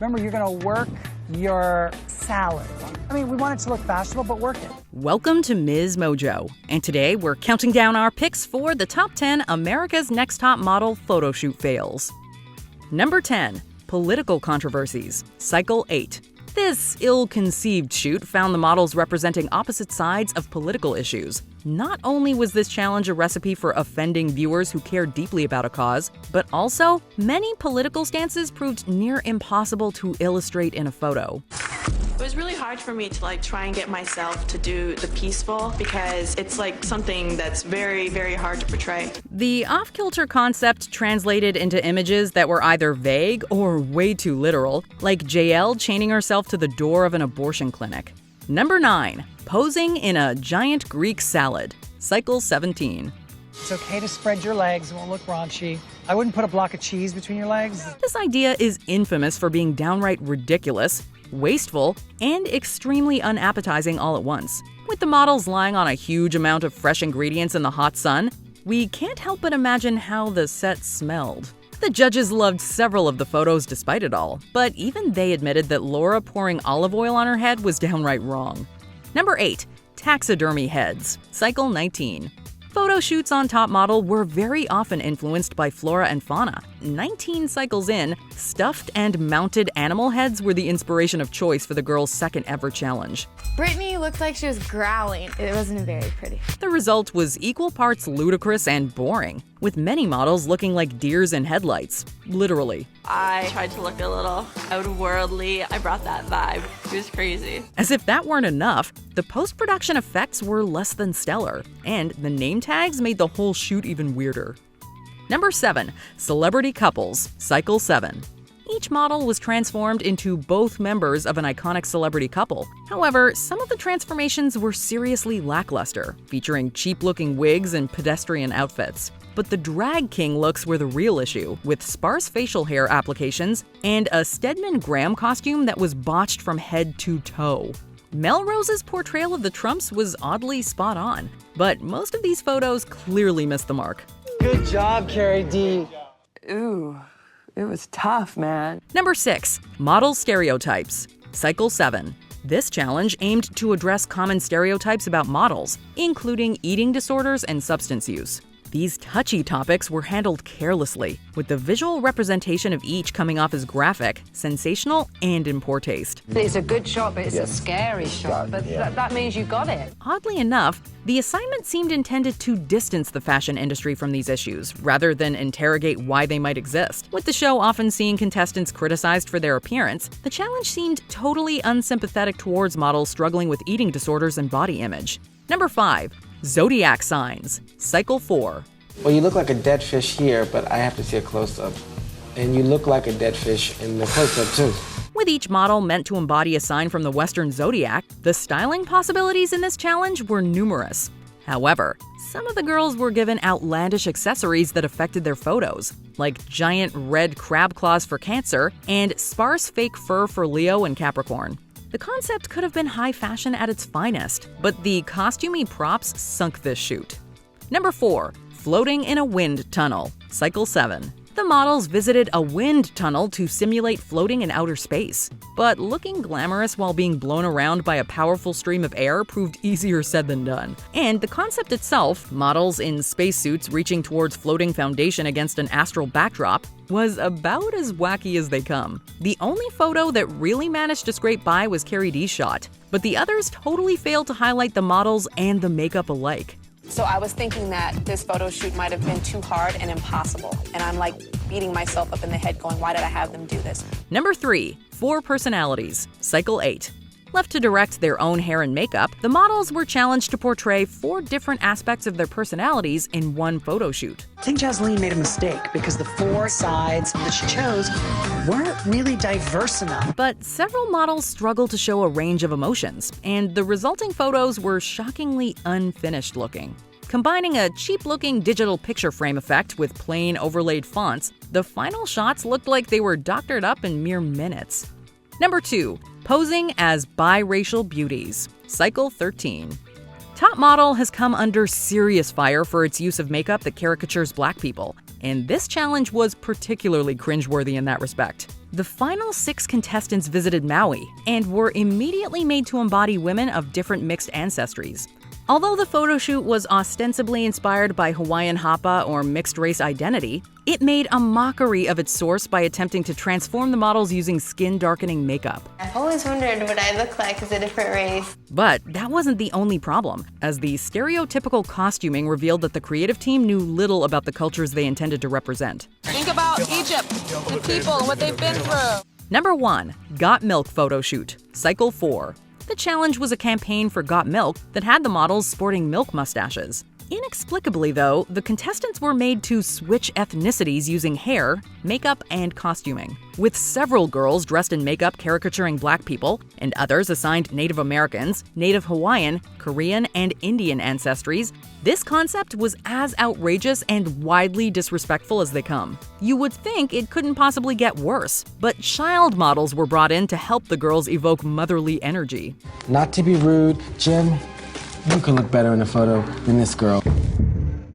Remember, you're gonna work your salad. I mean, we want it to look fashionable, but work it. Welcome to Ms. Mojo, and today we're counting down our picks for the top 10 America's Next Top Model photoshoot fails. Number 10. Political controversies. Cycle 8. This ill-conceived shoot found the models representing opposite sides of political issues. Not only was this challenge a recipe for offending viewers who care deeply about a cause, but also many political stances proved near impossible to illustrate in a photo. It was really hard for me to try and get myself to do the peaceful because it's something that's very, very hard to portray. The off-kilter concept translated into images that were either vague or way too literal, like JL chaining herself to the door of an abortion clinic. Number 9. Posing in a giant Greek salad. Cycle 17. It's okay to spread your legs, it won't look raunchy. I wouldn't put a block of cheese between your legs. This idea is infamous for being downright ridiculous, wasteful, and extremely unappetizing all at once. With the models lying on a huge amount of fresh ingredients in the hot sun, we can't help but imagine how the set smelled. The judges loved several of the photos despite it all, but even they admitted that Laura pouring olive oil on her head was downright wrong. Number 8. Taxidermy heads. Cycle 19. Photo shoots on Top Model were very often influenced by flora and fauna. 19 cycles in, stuffed and mounted animal heads were the inspiration of choice for the girls' second ever challenge. Brittany looked like she was growling. It wasn't very pretty. The result was equal parts ludicrous and boring, with many models looking like deers in headlights. Literally. I tried to look a little outworldly. I brought that vibe. It was crazy. As if that weren't enough, the post-production effects were less than stellar, and the name tags made the whole shoot even weirder. Number 7. Celebrity couples. Cycle 7. Each model was transformed into both members of an iconic celebrity couple. However, some of the transformations were seriously lackluster, featuring cheap-looking wigs and pedestrian outfits. But the drag king looks were the real issue, with sparse facial hair applications and a Stedman Graham costume that was botched from head to toe. Melrose's portrayal of the Trumps was oddly spot on, but most of these photos clearly missed the mark. Good job, Carrie D. Ooh, it was tough, man. Number 6. Model stereotypes. Cycle 7. This challenge aimed to address common stereotypes about models, including eating disorders and substance use. These touchy topics were handled carelessly, with the visual representation of each coming off as graphic, sensational, and in poor taste. It's a good shot, but it's a scary shot. But that means you got it. Oddly enough, the assignment seemed intended to distance the fashion industry from these issues, rather than interrogate why they might exist. With the show often seeing contestants criticized for their appearance, the challenge seemed totally unsympathetic towards models struggling with eating disorders and body image. Number 5. Zodiac signs. Cycle 4. Well, you look like a dead fish here, but I have to see a close-up. And you look like a dead fish in the close-up, too. With each model meant to embody a sign from the Western zodiac, the styling possibilities in this challenge were numerous. However, some of the girls were given outlandish accessories that affected their photos, like giant red crab claws for Cancer and sparse fake fur for Leo and Capricorn. The concept could have been high fashion at its finest, but the costumey props sunk this shoot. Number 4. Floating in a wind tunnel. Cycle 7. The models visited a wind tunnel to simulate floating in outer space. But looking glamorous while being blown around by a powerful stream of air proved easier said than done. And the concept itself, models in spacesuits reaching towards floating foundation against an astral backdrop, was about as wacky as they come. The only photo that really managed to scrape by was Carrie D's shot, but the others totally failed to highlight the models and the makeup alike. So I was thinking that this photo shoot might have been too hard and impossible. And I'm beating myself up in the head going, why did I have them do this? Number 3. 4 personalities. Cycle 8. Left to direct their own hair and makeup, the models were challenged to portray 4 different aspects of their personalities in one photo shoot. I think Jasleen made a mistake because the 4 sides that she chose weren't really diverse enough. But several models struggled to show a range of emotions, and the resulting photos were shockingly unfinished looking. Combining a cheap-looking digital picture frame effect with plain overlaid fonts, the final shots looked like they were doctored up in mere minutes. Number 2. Posing as biracial beauties. Cycle 13. Top Model has come under serious fire for its use of makeup that caricatures black people, and this challenge was particularly cringeworthy in that respect. The final 6 contestants visited Maui and were immediately made to embody women of different mixed ancestries. Although the photo shoot was ostensibly inspired by Hawaiian hapa or mixed-race identity, it made a mockery of its source by attempting to transform the models using skin-darkening makeup. I've always wondered what I look like as a different race. But that wasn't the only problem, as the stereotypical costuming revealed that the creative team knew little about the cultures they intended to represent. Think about Egypt, the people, and what they've been through. Number 1. Got Milk Photo Shoot, Cycle 4. The challenge was a campaign for Got Milk that had the models sporting milk mustaches. Inexplicably, though, the contestants were made to switch ethnicities using hair, makeup, and costuming. With several girls dressed in makeup caricaturing black people, and others assigned Native Americans, Native Hawaiian, Korean, and Indian ancestries, this concept was as outrageous and widely disrespectful as they come. You would think it couldn't possibly get worse, but child models were brought in to help the girls evoke motherly energy. Not to be rude, Jim, you could look better in a photo than this girl.